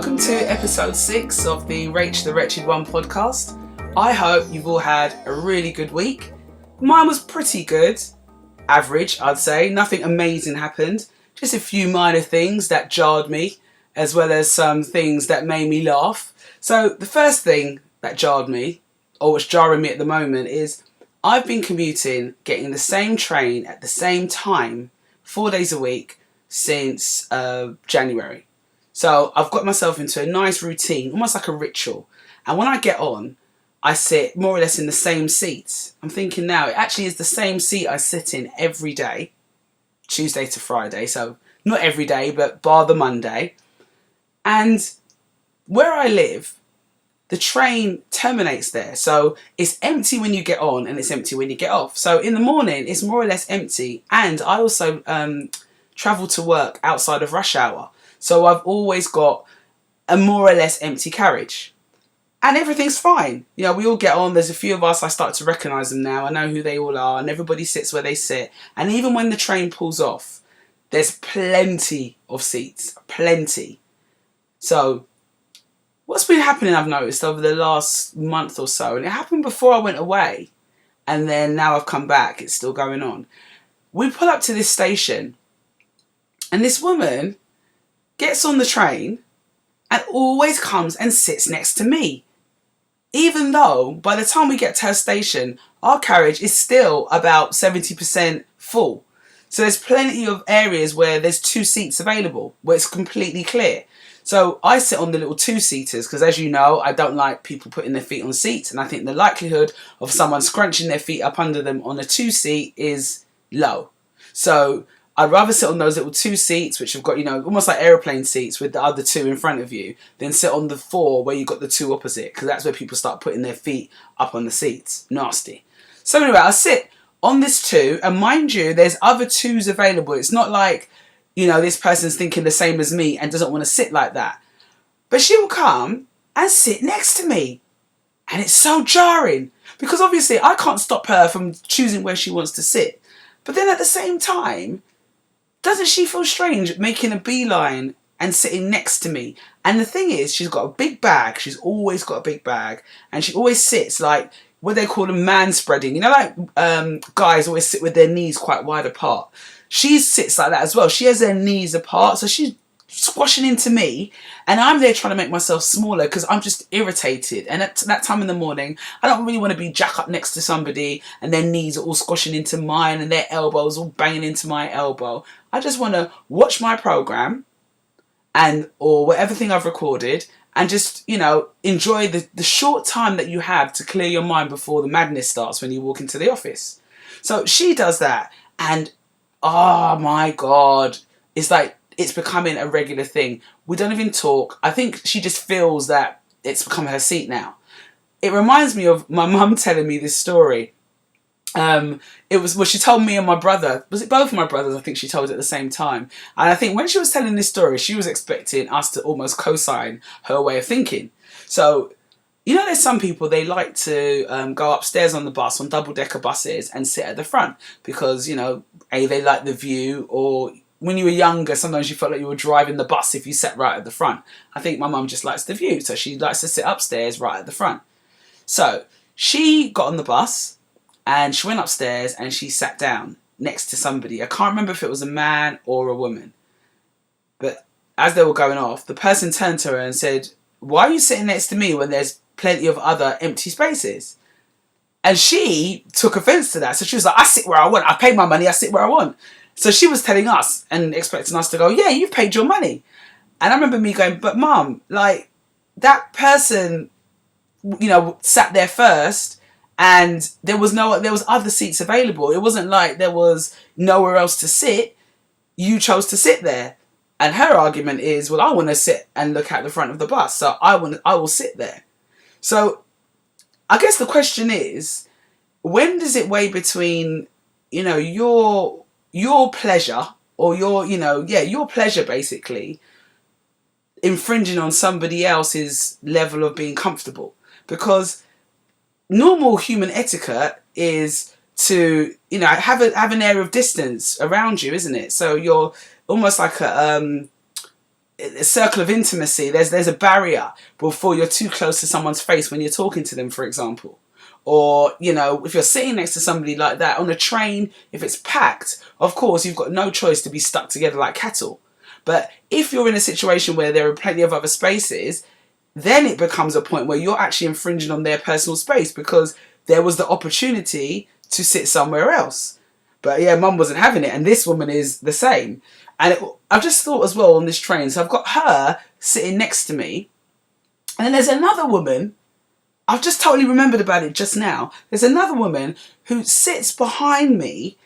welcome to episode 6 of the Rach the Wretched One podcast. I hope you've all had a really good week. Mine was pretty good. Average, I'd say. Nothing amazing happened. Just a few minor things that jarred me, as well as some things that made me laugh. So the first thing that jarred me, or what's jarring me at the moment, is I've been commuting, getting the same train at the same time, 4 days a week, since January. So I've got myself into a nice routine, almost like a ritual. And when I get on, I sit more or less in the same seats. I'm thinking now, it actually is the same seat I sit in every day, Tuesday to Friday. So not every day, but bar the Monday. And where I live, the train terminates there. So it's empty when you get on and it's empty when you get off. So in the morning, it's more or less empty. And I also travel to work outside of rush hour. So I've always got a more or less empty carriage. And everything's fine. You know, we all get on. There's a few of us, I start to recognise them now. I know who they all are. And everybody sits where they sit. And even when the train pulls off, there's plenty of seats. Plenty. So what's been happening, I've noticed, over the last month or so, and it happened before I went away, and then now I've come back, it's still going on. We pull up to this station, and this woman gets on the train and always comes and sits next to me. Even though by the time we get to her station, our carriage is still about 70% full. So there's plenty of areas where there's 2 seats available, where it's completely clear. So I sit on the little 2-seaters because, as you know, I don't like people putting their feet on seats. And I think the likelihood of someone scrunching their feet up under them on a 2-seat is low. So I'd rather sit on those little 2 seats, which have got, you know, almost like aeroplane seats with the other 2 in front of you, than sit on the 4 where you've got the 2 opposite, because that's where people start putting their feet up on the seats. Nasty. So anyway, I sit on this 2, and mind you, there's other 2s available. It's not like, you know, this person's thinking the same as me and doesn't want to sit like that. But she will come and sit next to me. And it's so jarring, because obviously I can't stop her from choosing where she wants to sit. But then at the same time, doesn't she feel strange making a beeline and sitting next to me? And the thing is, she's got a big bag. She's always got a big bag. And she always sits like what they call them man spreading. You know, like guys always sit with their knees quite wide apart. She sits like that as well. She has her knees apart. So she's squashing into me. And I'm there trying to make myself smaller because I'm just irritated. And at that time in the morning, I don't really want to be jack up next to somebody and their knees are all squashing into mine and their elbows all banging into my elbow. I just want to watch my program or whatever thing I've recorded and just, you know, enjoy the short time that you have to clear your mind before the madness starts when you walk into the office. So she does that, and oh my God, it's like it's becoming a regular thing. We don't even talk. I think she just feels that it's become her seat now. It reminds me of my mum telling me this story. She told me and my brother, was it both of my brothers? I think she told it at the same time. And I think when she was telling this story, she was expecting us to almost co-sign her way of thinking. So, you know, there's some people, they like to go upstairs on the bus, on double-decker buses, and sit at the front because, you know, they like the view, or when you were younger, sometimes you felt like you were driving the bus if you sat right at the front. I think my mum just likes the view, so she likes to sit upstairs right at the front. So she got on the bus and she went upstairs and she sat down next to somebody. I can't remember if it was a man or a woman. But as they were going off, the person turned to her and said, "Why are you sitting next to me when there's plenty of other empty spaces?" And she took offence to that. So she was like, "I sit where I want. I paid my money. I sit where I want." So she was telling us and expecting us to go, "Yeah, you've paid your money." And I remember me going, "But Mum, like, that person, you know, sat there first and there was other seats available. It wasn't like there was nowhere else to sit. You chose to sit there." And her argument is, "Well, I want to sit and look at the front of the bus, so I will sit there." So I guess the question is, when does it weigh between, you know, your pleasure or your pleasure basically infringing on somebody else's level of being comfortable? Because normal human etiquette is to, you know, have an air of distance around you, isn't it? So you're almost like a circle of intimacy. There's a barrier before you're too close to someone's face when you're talking to them, for example. Or, you know, if you're sitting next to somebody like that on a train, if it's packed, of course, you've got no choice to be stuck together like cattle. But if you're in a situation where there are plenty of other spaces, then it becomes a point where you're actually infringing on their personal space because there was the opportunity to sit somewhere else. But yeah, mum wasn't having it, and this woman is the same. And I've just thought as well on this train, so I've got her sitting next to me, and then there's another woman. I've just totally remembered about it just now. There's another woman who sits behind me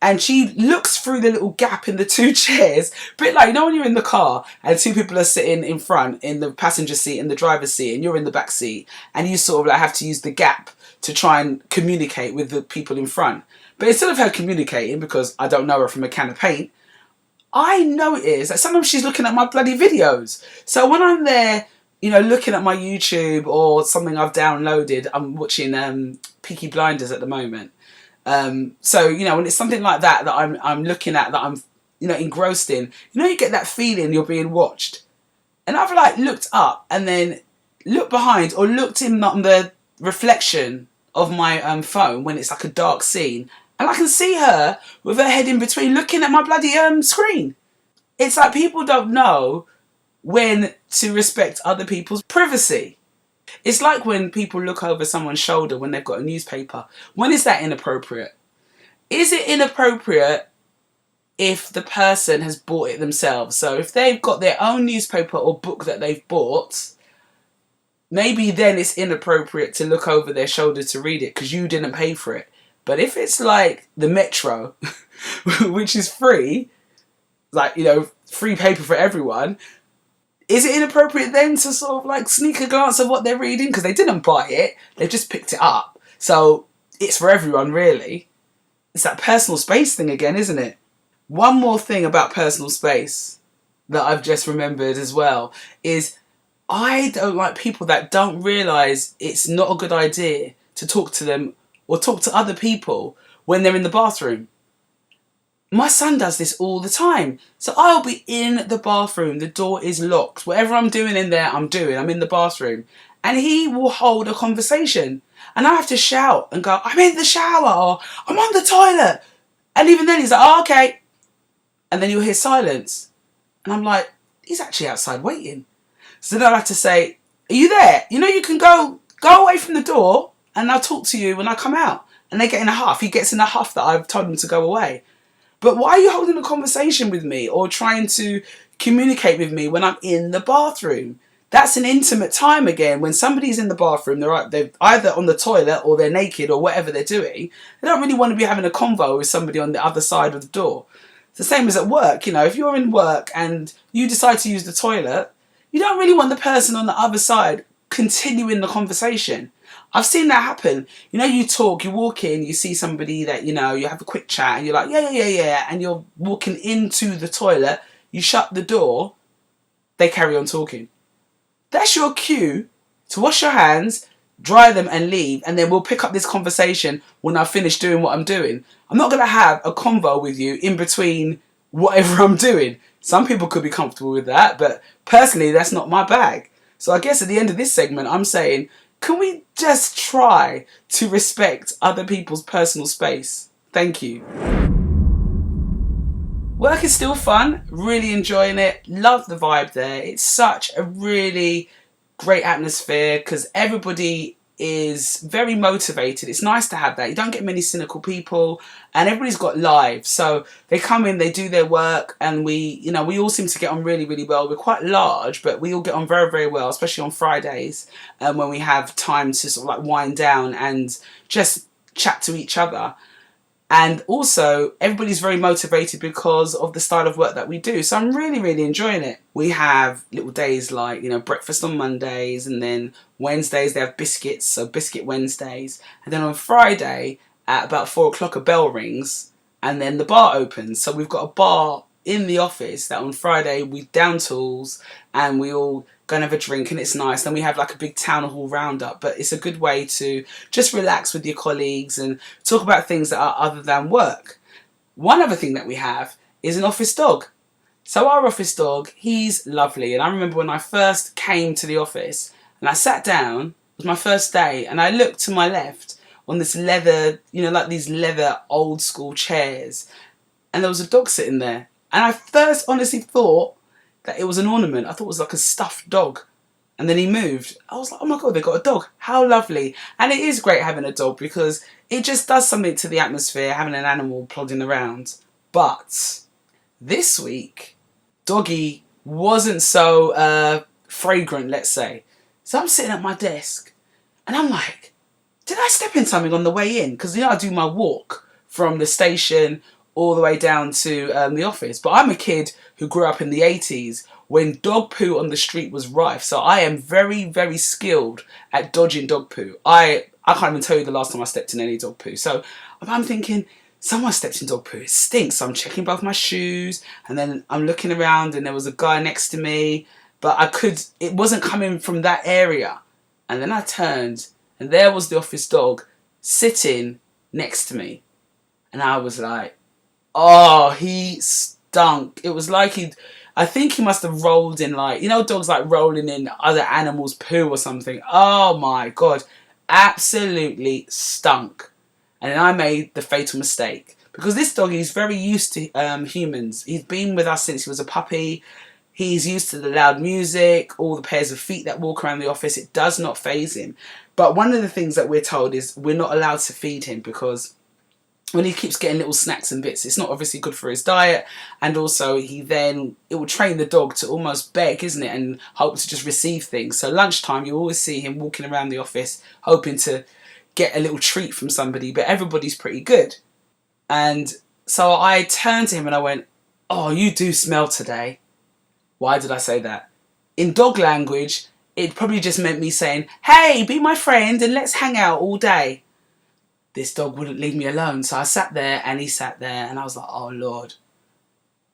and she looks through the little gap in the two chairs. A bit like, you know, when you're in the car and two people are sitting in front in the passenger seat and the driver's seat and you're in the back seat and you sort of like have to use the gap to try and communicate with the people in front. But instead of her communicating, because I don't know her from a can of paint, I notice that sometimes she's looking at my bloody videos. So when I'm there, you know, looking at my YouTube or something I've downloaded, I'm watching Peaky Blinders at the moment. So, you know, when it's something like that that I'm looking at, that I'm, you know, engrossed in, you know, you get that feeling you're being watched. And I've like looked up and then looked behind or looked in on the reflection of my phone when it's like a dark scene, and I can see her with her head in between looking at my bloody screen. It's like people don't know when to respect other people's privacy. It's like when people look over someone's shoulder when they've got a newspaper. When is that inappropriate? Is it inappropriate if the person has bought it themselves? So if they've got their own newspaper or book that they've bought, maybe then it's inappropriate to look over their shoulder to read it because you didn't pay for it. But if it's like the Metro, which is free, like, you know, free paper for everyone, is it inappropriate then to sort of like sneak a glance at what they're reading? Because they didn't buy it, they just picked it up. So it's for everyone, really. It's that personal space thing again, isn't it? One more thing about personal space that I've just remembered as well is I don't like people that don't realise it's not a good idea to talk to them or talk to other people when they're in the bathroom. My son does this all the time. So I'll be in the bathroom, the door is locked. Whatever I'm doing in there, I'm in the bathroom. And he will hold a conversation. And I have to shout and go, I'm in the shower, or I'm on the toilet. And even then he's like, oh, okay. And then you'll hear silence. And I'm like, he's actually outside waiting. So then I have to say, are you there? You know, you can go away from the door and I'll talk to you when I come out. And they get in a huff. He gets in a huff that I've told him to go away. But why are you holding a conversation with me or trying to communicate with me when I'm in the bathroom? That's an intimate time again. When somebody's in the bathroom, they're either on the toilet or they're naked or whatever they're doing. They don't really want to be having a convo with somebody on the other side of the door. It's the same as at work. You know, if you're in work and you decide to use the toilet, you don't really want the person on the other side continuing the conversation. I've seen that happen. You know, you talk, you walk in, you see somebody that, you know, you have a quick chat and you're like, yeah. And you're walking into the toilet, you shut the door, they carry on talking. That's your cue to wash your hands, dry them and leave. And then we'll pick up this conversation when I finish doing what I'm doing. I'm not going to have a convo with you in between whatever I'm doing. Some people could be comfortable with that, but personally, that's not my bag. So I guess at the end of this segment, I'm saying, can we just try to respect other people's personal space? Thank you. Work is still fun, really enjoying it, love the vibe there. It's such a really great atmosphere because everybody is very motivated. It's nice to have that. You don't get many cynical people and everybody's got lives. So they come in, they do their work, and we all seem to get on really, really well. We're quite large, but we all get on very, very well, especially on Fridays when we have time to sort of like wind down and just chat to each other. And also, everybody's very motivated because of the style of work that we do. So I'm really, really enjoying it. We have little days like, you know, breakfast on Mondays, and then Wednesdays they have biscuits, so Biscuit Wednesdays. And then on Friday at about 4 o'clock a bell rings and then the bar opens. So we've got a bar in the office that on Friday we down tools and we all go and have a drink and it's nice. Then we have like a big town hall roundup, but it's a good way to just relax with your colleagues and talk about things that are other than work. One other thing that we have is an office dog. So our office dog, he's lovely. And I remember when I first came to the office and I sat down, it was my first day, and I looked to my left on this leather, like these leather old school chairs, and there was a dog sitting there. And I first honestly thought that it was an ornament. I thought it was like a stuffed dog. And then he moved. I was like, oh my God, they got a dog. How lovely. And it is great having a dog because it just does something to the atmosphere, having an animal plodding around. But this week, Doggy wasn't so fragrant, let's say. So I'm sitting at my desk and I'm like, did I step in something on the way in? Because I do my walk from the station all the way down to the office. But I'm a kid who grew up in the 80s when dog poo on the street was rife. So I am very, very skilled at dodging dog poo. I can't even tell you the last time I stepped in any dog poo. So I'm thinking, someone stepped in dog poo, it stinks. So I'm checking both my shoes and then I'm looking around and there was a guy next to me, but it wasn't coming from that area. And then I turned and there was the office dog sitting next to me. And I was like, oh, he stunk. It was like I think he must have rolled in dogs like rolling in other animals' poo or something. Oh my God, absolutely stunk. And then I made the fatal mistake because this dog, he's very used to humans. He's been with us since he was a puppy. He's used to the loud music, all the pairs of feet that walk around the office. It does not faze him. But one of the things that we're told is we're not allowed to feed him because when he keeps getting little snacks and bits, it's not obviously good for his diet. And also it will train the dog to almost beg, isn't it? And hope to just receive things. So lunchtime, you always see him walking around the office, hoping to get a little treat from somebody, but everybody's pretty good. And so I turned to him and I went, oh, you do smell today. Why did I say that? In dog language, it probably just meant me saying, hey, be my friend and let's hang out all day. This dog wouldn't leave me alone. So I sat there and he sat there and I was like, oh Lord,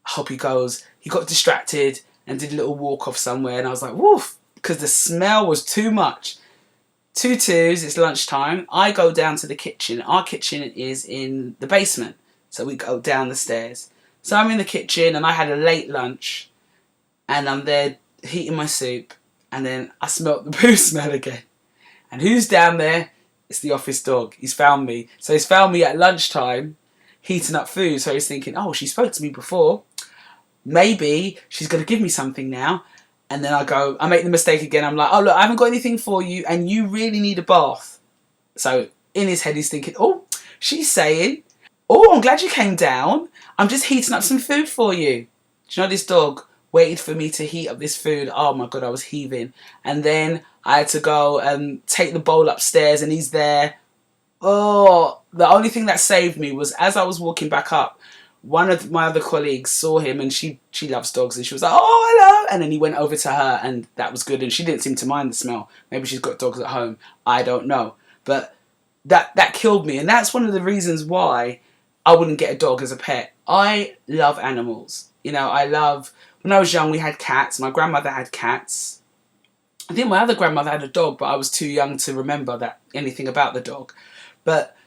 I hope he goes. He got distracted and did a little walk off somewhere and I was like, woof, because the smell was too much. 2 twos, it's lunchtime. I go down to the kitchen. Our kitchen is in the basement. So we go down the stairs. So I'm in the kitchen and I had a late lunch and I'm there heating my soup and then I smelt the poo smell again. And who's down there? It's the office dog. He's found me. So he's found me at lunchtime heating up food. So he's thinking, oh, she spoke to me before. Maybe she's going to give me something now. And then I make the mistake again. I'm like, oh, look, I haven't got anything for you and you really need a bath. So in his head, he's thinking, oh, she's saying, oh, I'm glad you came down. I'm just heating up some food for you. Do you know this dog waited for me to heat up this food? Oh my God, I was heaving. And then I had to go and take the bowl upstairs and he's there. Oh, the only thing that saved me was as I was walking back up, one of my other colleagues saw him and she loves dogs and she was like, oh, hello. And then he went over to her and that was good. And she didn't seem to mind the smell. Maybe she's got dogs at home. I don't know. But that killed me. And that's one of the reasons why I wouldn't get a dog as a pet. I love animals. When I was young, we had cats. My grandmother had cats. I think my other grandmother had a dog, but I was too young to remember anything about the dog. But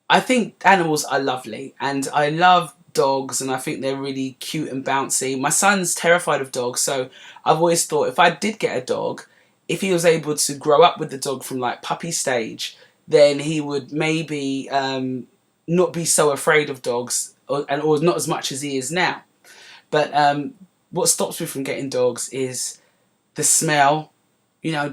I think animals are lovely and I love dogs and I think they're really cute and bouncy. My son's terrified of dogs, so I've always thought if I did get a dog, if he was able to grow up with the dog from like puppy stage, then he would maybe not be so afraid of dogs or not as much as he is now. But what stops me from getting dogs is the smell.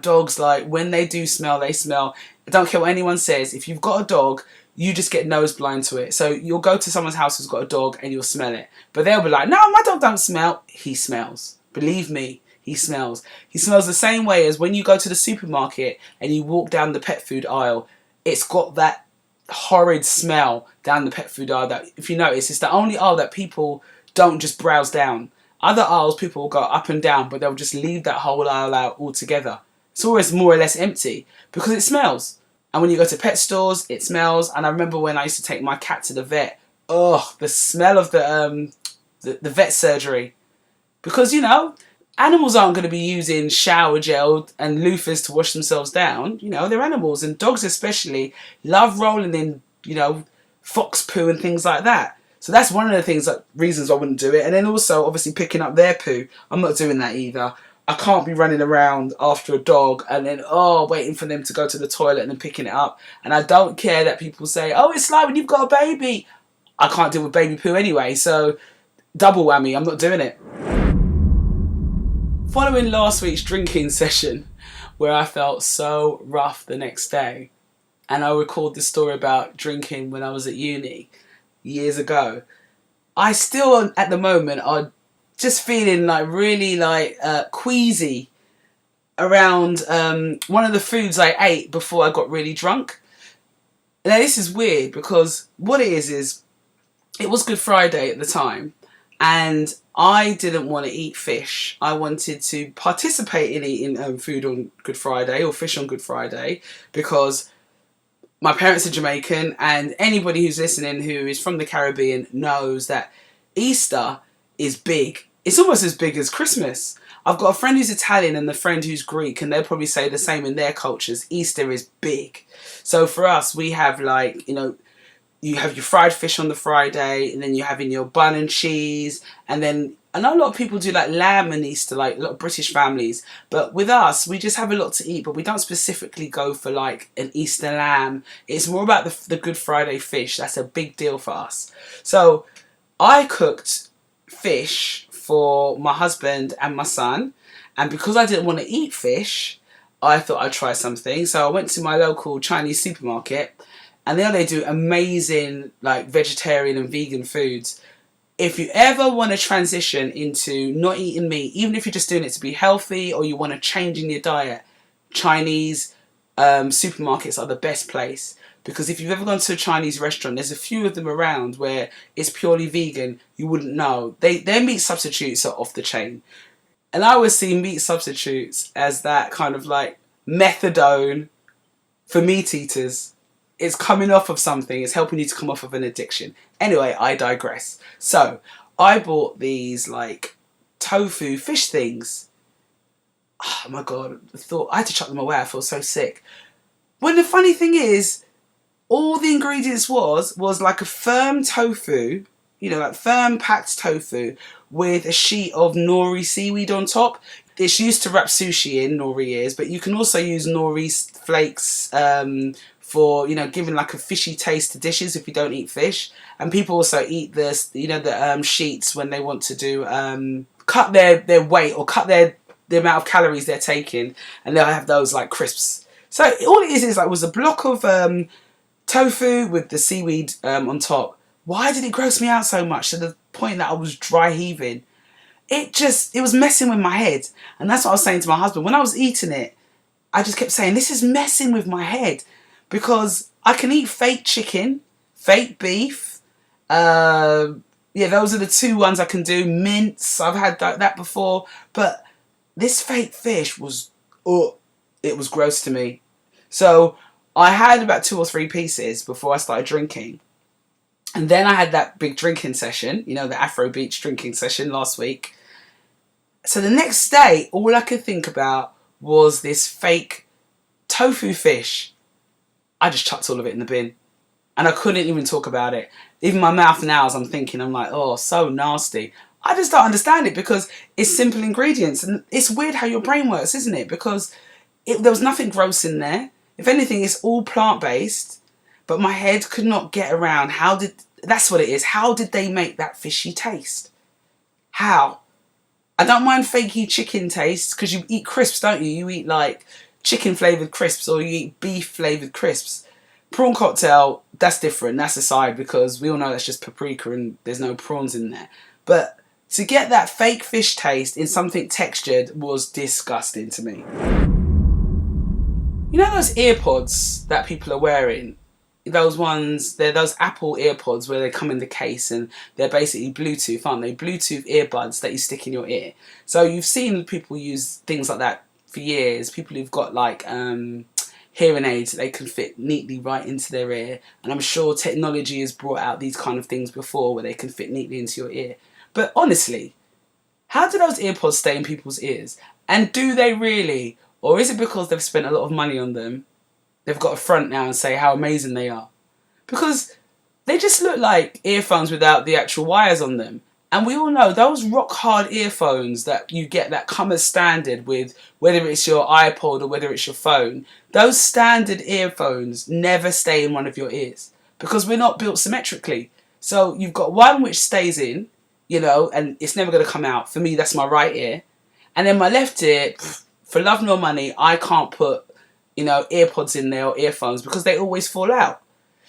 Dogs, like when they do smell, they smell. I don't care what anyone says. If you've got a dog, you just get nose blind to it. So you'll go to someone's house who's got a dog and you'll smell it. But they'll be like, no, my dog don't smell. He smells. Believe me, he smells. He smells the same way as when you go to the supermarket and you walk down the pet food aisle. It's got that horrid smell down the pet food aisle that, if you notice, it's the only aisle that people don't just browse down. Other aisles, people will go up and down, but they'll just leave that whole aisle out altogether. It's always more or less empty because it smells. And when you go to pet stores, it smells. And I remember when I used to take my cat to the vet, the smell of the vet surgery. Because, animals aren't going to be using shower gel and loofahs to wash themselves down. They're animals. And dogs especially love rolling in, fox poo and things like that. So that's one of the things, like, reasons I wouldn't do it. And then also, obviously, picking up their poo. I'm not doing that either. I can't be running around after a dog and then, waiting for them to go to the toilet and then picking it up. And I don't care that people say, oh, it's like when you've got a baby. I can't deal with baby poo anyway, so double whammy, I'm not doing it. Following last week's drinking session, where I felt so rough the next day, and I recalled the story about drinking when I was at uni years ago, I still, at the moment, are just feeling like really queasy around one of the foods I ate before I got really drunk. Now this is weird because what it is it was Good Friday at the time, and I didn't want to eat fish. I wanted to participate in eating food on Good Friday, or fish on Good Friday, because my parents are Jamaican, and anybody who's listening who is from the Caribbean knows that Easter is big. It's almost as big as Christmas. I've got a friend who's Italian and a friend who's Greek, and they'll probably say the same in their cultures. Easter is big. So for us, we have you have your fried fish on the Friday, and then you have in your bun and cheese, and then I know a lot of people do like lamb and Easter, like a lot of British families, but with us, we just have a lot to eat, but we don't specifically go for like an Easter lamb. It's more about the Good Friday fish. That's a big deal for us. So I cooked fish for my husband and my son, and because I didn't want to eat fish, I thought I'd try something. So I went to my local Chinese supermarket, and there they do amazing like vegetarian and vegan foods. If you ever want to transition into not eating meat, even if you're just doing it to be healthy or you want to change in your diet, Chinese supermarkets are the best place. Because if you've ever gone to a Chinese restaurant, there's a few of them around where it's purely vegan. You wouldn't know. Their meat substitutes are off the chain. And I always see meat substitutes as that kind of like methadone for meat eaters. It's coming off of something. It's helping you to come off of an addiction. Anyway, I digress. So I bought these like tofu fish things. Oh my God, I had to chuck them away. I feel so sick. When the funny thing is, all the ingredients was like a firm tofu, like firm packed tofu with a sheet of nori seaweed on top. It's used to wrap sushi in, nori is, but you can also use nori flakes for, giving like a fishy taste to dishes if you don't eat fish. And people also eat this, the sheets when they want to do, cut their weight or cut the amount of calories they're taking, and they'll have those like crisps. So all it is was a block of tofu with the seaweed on top. Why did it gross me out so much to the point that I was dry heaving? It was messing with my head. And that's what I was saying to my husband. When I was eating it, I just kept saying, this is messing with my head. Because I can eat fake chicken, fake beef. Those are the two ones I can do. Mince, I've had that before. But this fake fish it was gross to me. So I had about 2 or 3 pieces before I started drinking. And then I had that big drinking session, the Afro Beach drinking session last week. So the next day, all I could think about was this fake tofu fish. I just chucked all of it in the bin. And I couldn't even talk about it. Even my mouth now, as I'm thinking, I'm like, oh, so nasty. I just don't understand it because it's simple ingredients. And it's weird how your brain works, isn't it? Because there was nothing gross in there. If anything, it's all plant-based. But my head could not get around that's what it is. How did they make that fishy taste? How? I don't mind fakey chicken taste because you eat crisps, don't you? You eat like chicken flavoured crisps or you eat beef flavoured crisps. Prawn cocktail, that's different. That's aside because we all know that's just paprika and there's no prawns in there. But to get that fake fish taste in something textured was disgusting to me. You know those earpods that people are wearing? They're those Apple earpods where they come in the case and they're basically Bluetooth, aren't they? Bluetooth earbuds that you stick in your ear. So you've seen people use things like that for years. People who've got like hearing aids that they can fit neatly right into their ear. And I'm sure technology has brought out these kind of things before where they can fit neatly into your ear. But honestly, how do those earpods stay in people's ears? And do they really? Or is it because they've spent a lot of money on them? They've got a front now and say how amazing they are. Because They just look like earphones without the actual wires on them. And we all know those rock hard earphones that you get that come as standard with whether it's your iPod or whether it's your phone, those standard earphones never stay in one of your ears because we're not built symmetrically. So you've got one which stays in, and it's never going to come out. For me, that's my right ear. And then my left ear, for love nor money, I can't put, earpods in there or earphones because they always fall out.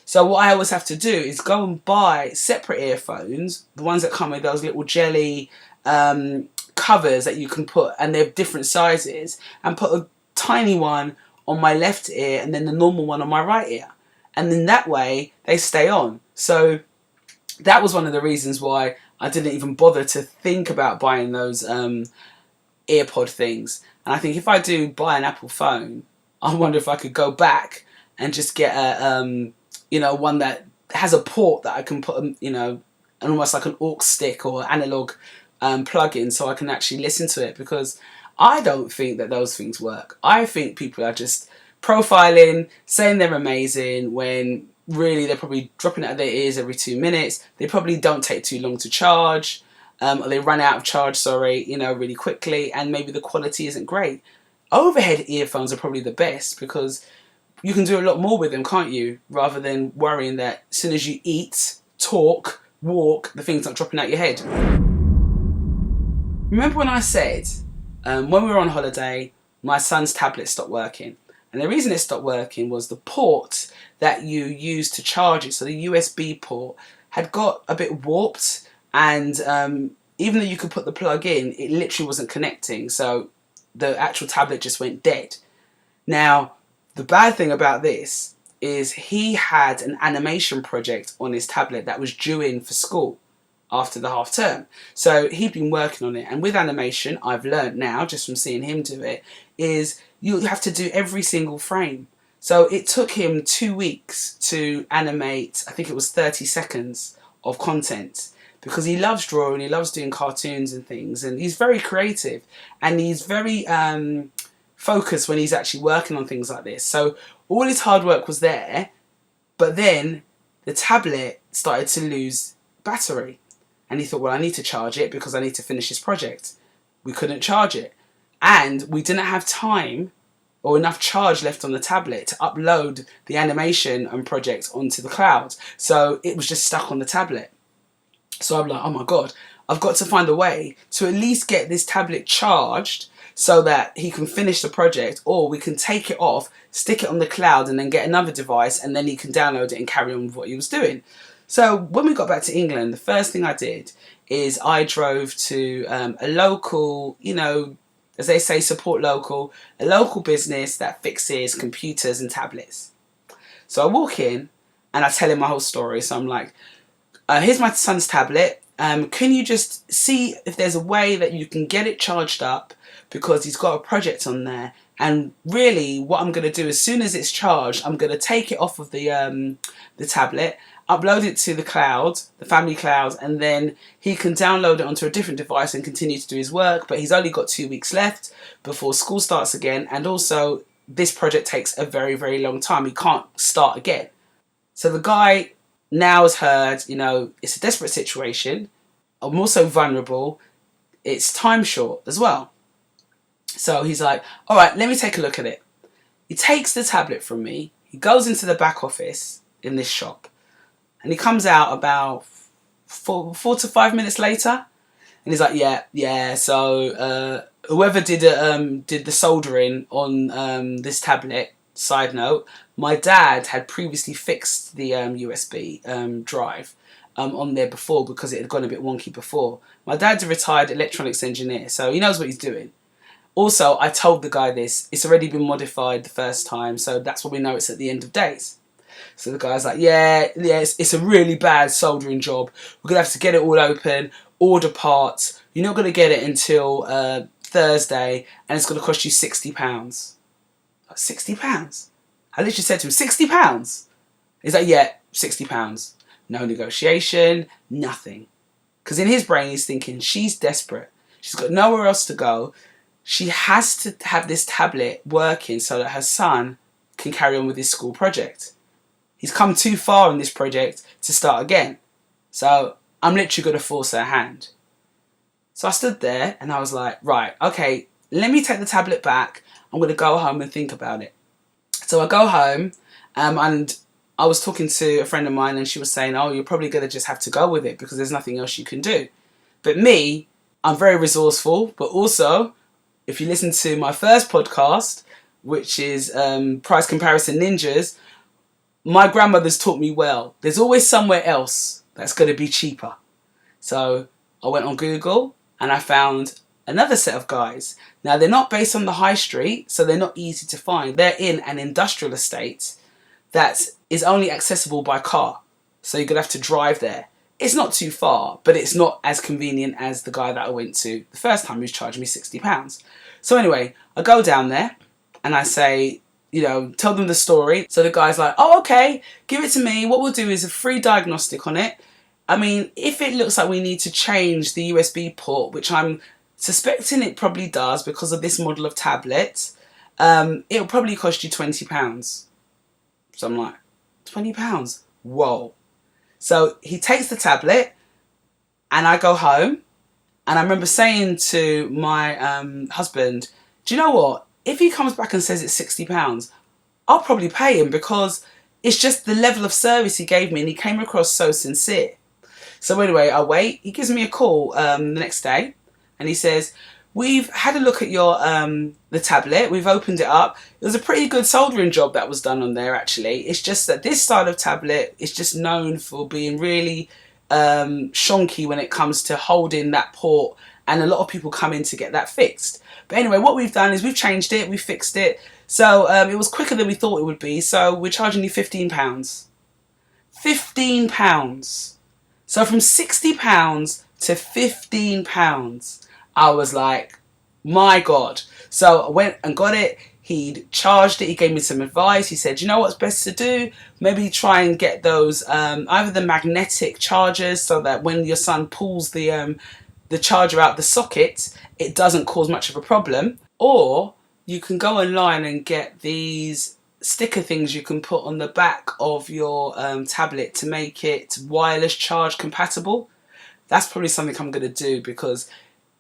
So what I always have to do is go and buy separate earphones, the ones that come with those little jelly covers that you can put, and they're different sizes, and put a tiny one on my left ear and then the normal one on my right ear. And then that way they stay on. So that was one of the reasons why I didn't even bother to think about buying those earpod things. And I think if I do buy an Apple phone, I wonder if I could go back and just get a one that has a port that I can put, almost like an aux stick or analog plug-in so I can actually listen to it, because I don't think that those things work. I think people are just profiling, saying they're amazing when really they're probably dropping out of their ears every 2 minutes. They probably don't take too long to charge, or they run out of charge, really quickly, and maybe the quality isn't great. Overhead earphones are probably the best because you can do a lot more with them, can't you? Rather than worrying that as soon as you eat, talk, walk, the thing's not dropping out your head. Remember when I said, when we were on holiday, my son's tablet stopped working. And the reason it stopped working was the port that you use to charge it, so the USB port, had got a bit warped, and even though you could put the plug in, it literally wasn't connecting. So the actual tablet just went dead. Now, the bad thing about this is he had an animation project on his tablet that was due in for school after the half term. So he'd been working on it. And with animation, I've learned now, just from seeing him do it, is you have to do every single frame. So it took him 2 weeks to animate, I think it was 30 seconds of content, because he loves drawing, he loves doing cartoons and things, and he's very creative, and he's very focused when he's actually working on things like this. So all his hard work was there, but then the tablet started to lose battery, and he thought, well, I need to charge it because I need to finish this project. We couldn't charge it, and we didn't have time or enough charge left on the tablet to upload the animation and project onto the cloud. So it was just stuck on the tablet. So I'm like, oh my God, I've got to find a way to at least get this tablet charged so that he can finish the project, or we can take it off, stick it on the cloud, and then get another device, and then he can download it and carry on with what he was doing. So when we got back to England, the first thing I did is I drove to a local, as they say, support local, a local business that fixes computers and tablets. So I walk in and I tell him my whole story. So I'm like, here's my son's tablet. Can you just see if there's a way that you can get it charged up, because he's got a project on there. And really what I'm going to do, as soon as it's charged, I'm going to take it off of the tablet, upload it to the cloud, the family cloud, and then he can download it onto a different device and continue to do his work. But he's only got 2 weeks left before school starts again. And also this project takes a very, very long time. He can't start again. So the guy now has heard, it's a desperate situation. I'm also vulnerable. It's time short as well. So he's like, all right, let me take a look at it. He takes the tablet from me. He goes into the back office in this shop, and he comes out about 4 to 5 minutes later, and he's like, yeah. So whoever did the soldering on this tablet. Side note: my dad had previously fixed the USB drive on there before, because it had gone a bit wonky before. My dad's a retired electronics engineer, so he knows what he's doing. Also, I told the guy this. It's already been modified the first time, so that's what we know it's at the end of days. So the guy's like, yeah, it's a really bad soldering job. We're going to have to get it all open, order parts. You're not going to get it until Thursday, and it's going to cost you £60. Like, £60? I literally said to him, £60? He's like, yeah, £60. No negotiation, nothing. Because in his brain, he's thinking, she's desperate. She's got nowhere else to go. She has to have this tablet working so that her son can carry on with his school project. He's come too far in this project to start again. So I'm literally going to force her hand. So I stood there and I was like, right, okay, let me take the tablet back. I'm going to go home and think about it. So I go home and I was talking to a friend of mine and she was saying, oh, you're probably going to just have to go with it because there's nothing else you can do. But me, I'm very resourceful, but also, if you listen to my first podcast, which is Price Comparison Ninjas, my grandmother's taught me well. There's always somewhere else that's going to be cheaper. So I went on Google and I found another set of guys. Now, they're not based on the high street, so they're not easy to find. They're in an industrial estate that is only accessible by car. So you're going to have to drive there. It's not too far, but it's not as convenient as the guy that I went to the first time who's charged me £60. So anyway, I go down there and I say, you know, tell them the story. So the guy's like, oh, okay, give it to me. What we'll do is a free diagnostic on it. I mean, if it looks like we need to change the USB port, which I'm suspecting it probably does because of this model of tablet, it'll probably cost you £20. So I'm like, £20? Whoa. So he takes the tablet and I go home and I remember saying to my husband, do you know what? If he comes back and says it's £60, I'll probably pay him because it's just the level of service he gave me and he came across so sincere. So anyway, I wait. He gives me a call the next day and he says, we've had a look at your the tablet. We've opened it up. It was a pretty good soldering job that was done on there, actually. It's just that this style of tablet is just known for being really shonky when it comes to holding that port, and a lot of people come in to get that fixed. But anyway, what we've done is we've changed it, we've fixed it. So it was quicker than we thought it would be. So we're charging you £15. £15. So from £60 to £15. I was like, my God. So I went and got it. He'd charged it. He gave me some advice. He said, you know what's best to do? Maybe try and get those, either the magnetic chargers so that when your son pulls the charger out the socket, it doesn't cause much of a problem. Or you can go online and get these sticker things you can put on the back of your tablet to make it wireless charge compatible. That's probably something I'm going to do because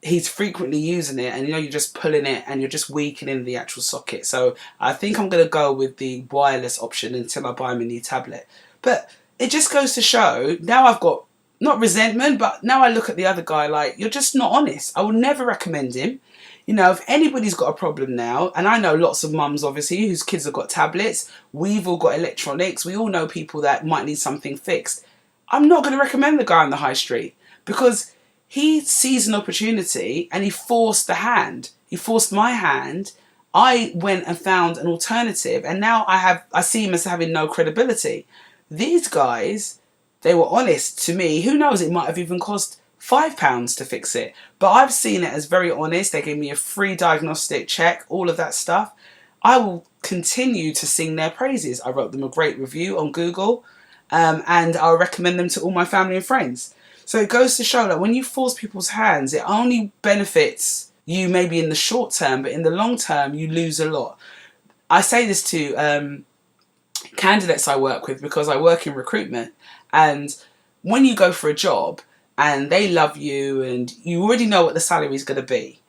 he's frequently using it and you know you're just pulling it and you're just weakening the actual socket. So I think I'm going to go with the wireless option until I buy him a new tablet. But it just goes to show, now I've got not resentment, but now I look at the other guy like, you're just not honest. I will never recommend him. You know, if anybody's got a problem now, and I know lots of mums obviously whose kids have got tablets, we've all got electronics, we all know people that might need something fixed. I'm not going to recommend the guy on the high street because he sees an opportunity and he forced the hand. He forced my hand. I went and found an alternative and now I see him as having no credibility. These guys, they were honest to me. Who knows, it might have even cost £5 to fix it. But I've seen it as very honest. They gave me a free diagnostic check, all of that stuff. I will continue to sing their praises. I wrote them a great review on Google and I'll recommend them to all my family and friends. So it goes to show that when you force people's hands, it only benefits you maybe in the short term, but in the long term, you lose a lot. I say this to candidates I work with because I work in recruitment. And when you go for a job and they love you and you already know what the salary is going to be,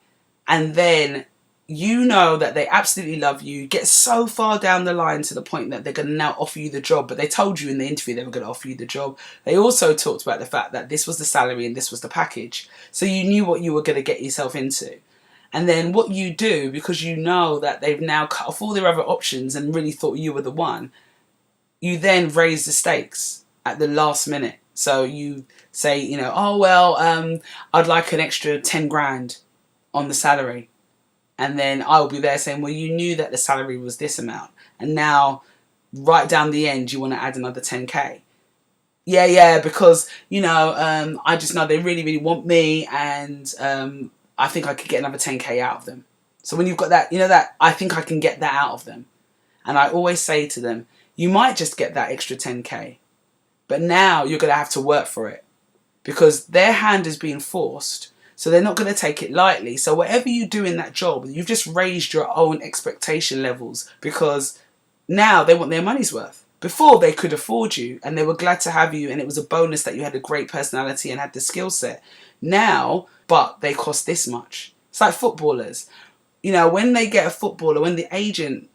and then you know that they absolutely love you, get so far down the line to the point that they're going to now offer you the job, but they told you in the interview they were going to offer you the job. They also talked about the fact that this was the salary and this was the package. So you knew what you were going to get yourself into. And then what you do, because you know that they've now cut off all their other options and really thought you were the one, you then raise the stakes at the last minute. So you say, you know, oh, well, I'd like an extra 10 grand on the salary. And then I'll be there saying, well, you knew that the salary was this amount. And now, right down the end, you want to add another 10k. Yeah, because, you know, I just know they really, really want me. And I think I could get another 10k out of them. So when you've got that, you know, that I think I can get that out of them. And I always say to them, you might just get that extra 10k. But now you're going to have to work for it. Because their hand is being forced. So they're not going to take it lightly. So whatever you do in that job, you've just raised your own expectation levels because now they want their money's worth. Before, they could afford you and they were glad to have you, and it was a bonus that you had a great personality and had the skill set. Now, but they cost this much. It's like footballers. You know, when they get a footballer, when the agent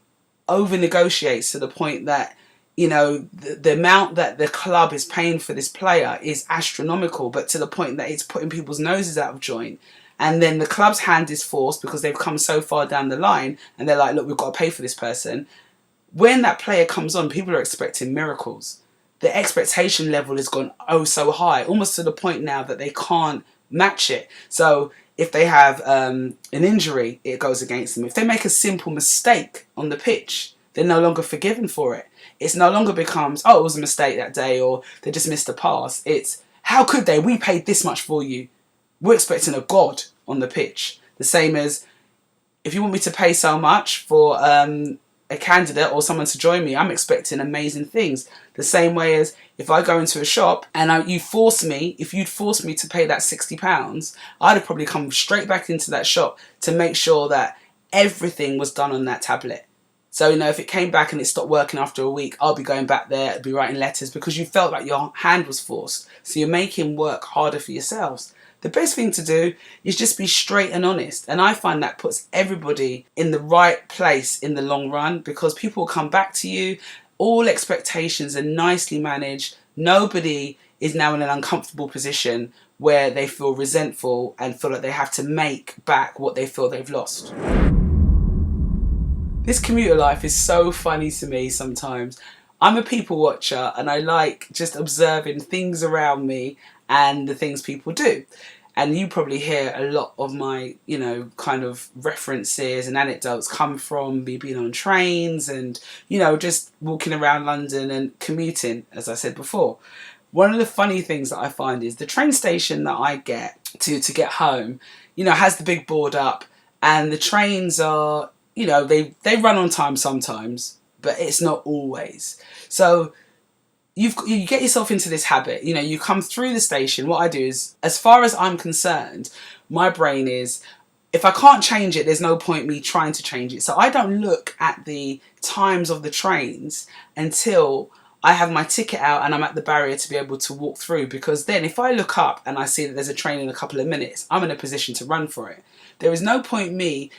over negotiates to the point that, you know, the amount that the club is paying for this player is astronomical, but to the point that it's putting people's noses out of joint. And then the club's hand is forced because they've come so far down the line and they're like, look, we've got to pay for this person. When that player comes on, people are expecting miracles. The expectation level has gone oh so high, almost to the point now that they can't match it. So if they have an injury, it goes against them. If they make a simple mistake on the pitch, they're no longer forgiven for it. It's no longer becomes, oh, it was a mistake that day, or they just missed a pass. It's, how could they? We paid this much for you. We're expecting a god on the pitch. The same as, if you want me to pay so much for a candidate or someone to join me, I'm expecting amazing things. The same way as if I go into a shop and if you'd force me to pay that £60, I'd have probably come straight back into that shop to make sure that everything was done on that tablet. So, you know, if it came back and it stopped working after a week, I'll be going back there, I'll be writing letters because you felt like your hand was forced. So you're making work harder for yourselves. The best thing to do is just be straight and honest. And I find that puts everybody in the right place in the long run, because people will come back to you. All expectations are nicely managed. Nobody is now in an uncomfortable position where they feel resentful and feel like they have to make back what they feel they've lost. This commuter life is so funny to me sometimes. I'm a people watcher and I like just observing things around me and the things people do. And you probably hear a lot of my, you know, kind of references and anecdotes come from me being on trains and, you know, just walking around London and commuting, as I said before. One of the funny things that I find is the train station that I get to get home, you know, has the big board up, and the trains are, you know, they run on time sometimes, but it's not always. So you get yourself into this habit. You know, you come through the station. What I do is, as far as I'm concerned, my brain is, if I can't change it, there's no point me trying to change it. So I don't look at the times of the trains until I have my ticket out and I'm at the barrier to be able to walk through, because then if I look up and I see that there's a train in a couple of minutes, I'm in a position to run for it. There is no point me,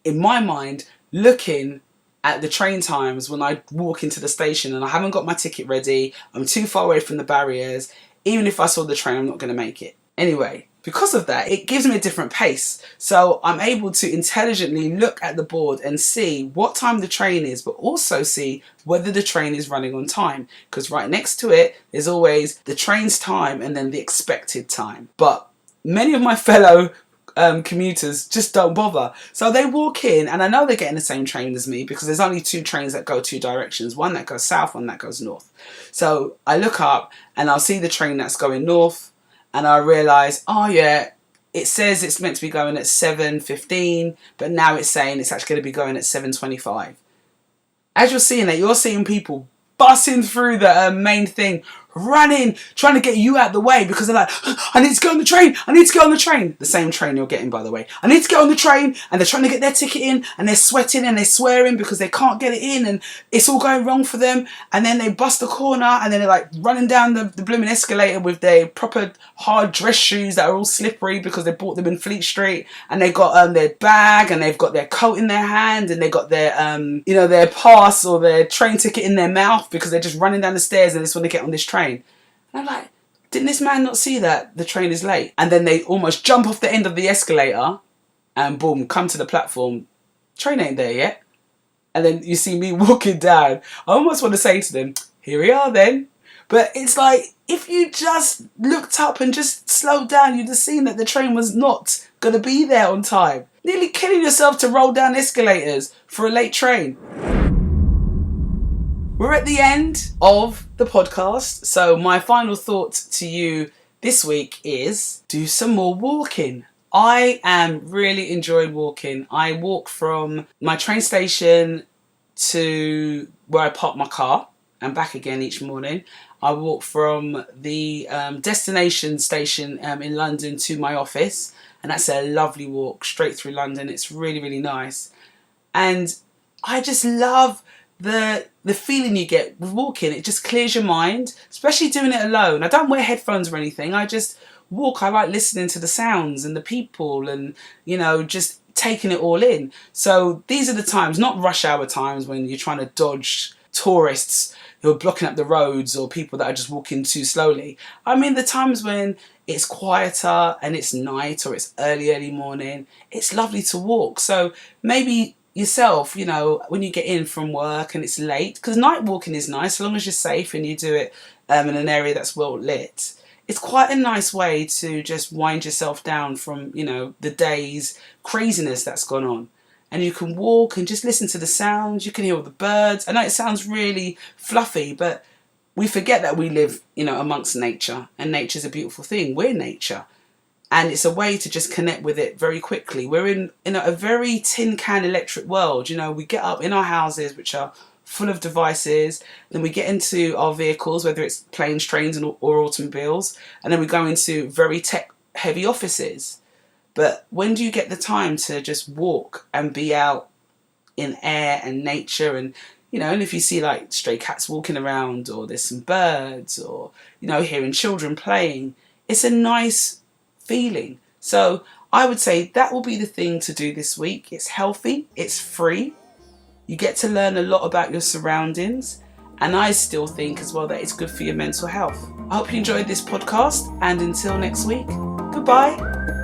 in my mind, looking at the train times when I walk into the station and I haven't got my ticket ready, I'm too far away from the barriers. Even if I saw the train, I'm not going to make it. Anyway, because of that, it gives me a different pace. So I'm able to intelligently look at the board and see what time the train is, but also see whether the train is running on time. Because right next to it, there's always the train's time and then the expected time. But many of my fellow commuters just don't bother. So they walk in, and I know they're getting the same train as me because there's only two trains that go two directions, one that goes south, one that goes north. So I look up and I'll see the train that's going north, and I realise, oh yeah, it says it's meant to be going at 7:15, but now it's saying it's actually going to be going at 7:25. As you're seeing that, you're seeing people bussing through the main thing, running, trying to get you out the way because they're like, I need to get on the train, I need to get on the train. The same train you're getting, by the way. I need to get on the train, and they're trying to get their ticket in, and they're sweating and they're swearing because they can't get it in and it's all going wrong for them. And then they bust the corner and then they're like running down the blooming escalator with their proper hard dress shoes that are all slippery because they bought them in Fleet Street, and they got their bag and they've got their coat in their hand and they got their you know, their pass or their train ticket in their mouth because they're just running down the stairs and they just want to get on this train. And I'm like, didn't this man not see that the train is late? And then they almost jump off the end of the escalator and boom, come to the platform. Train ain't there yet. And then you see me walking down. I almost want to say to them, here we are then. But it's like, if you just looked up and just slowed down, you'd have seen that the train was not going to be there on time. Nearly killing yourself to roll down escalators for a late train. We're at the end of the podcast, so my final thought to you this week is do some more walking. I am really enjoying walking. I walk from my train station to where I park my car and back again each morning. I walk from the destination station in London to my office, and that's a lovely walk straight through London. It's really, really nice. And I just love the the feeling you get with walking, it just clears your mind, especially doing it alone. I don't wear headphones or anything. I just walk. I like listening to the sounds and the people and, just taking it all in. So these are the times, not rush hour times when you're trying to dodge tourists who are blocking up the roads or people that are just walking too slowly. I mean the times when it's quieter and it's night or it's early morning. It's lovely to walk. So maybe yourself, when you get in from work and it's late, because night walking is nice, as long as you're safe and you do it in an area that's well lit. It's quite a nice way to just wind yourself down from, the day's craziness that's gone on. And you can walk and just listen to the sounds. You can hear all the birds. I know it sounds really fluffy, but we forget that we live, amongst nature, and nature's a beautiful thing. We're nature. And it's a way to just connect with it very quickly. We're in a very tin can electric world. We get up in our houses, which are full of devices. Then we get into our vehicles, whether it's planes, trains, or automobiles. And then we go into very tech-heavy offices. But when do you get the time to just walk and be out in air and nature and, and if you see like stray cats walking around or there's some birds or, hearing children playing, it's a nice feeling. So I would say that will be the thing to do this week. It's healthy, it's free. You get to learn a lot about your surroundings. And I still think as well that it's good for your mental health. I hope you enjoyed this podcast, and until next week, goodbye.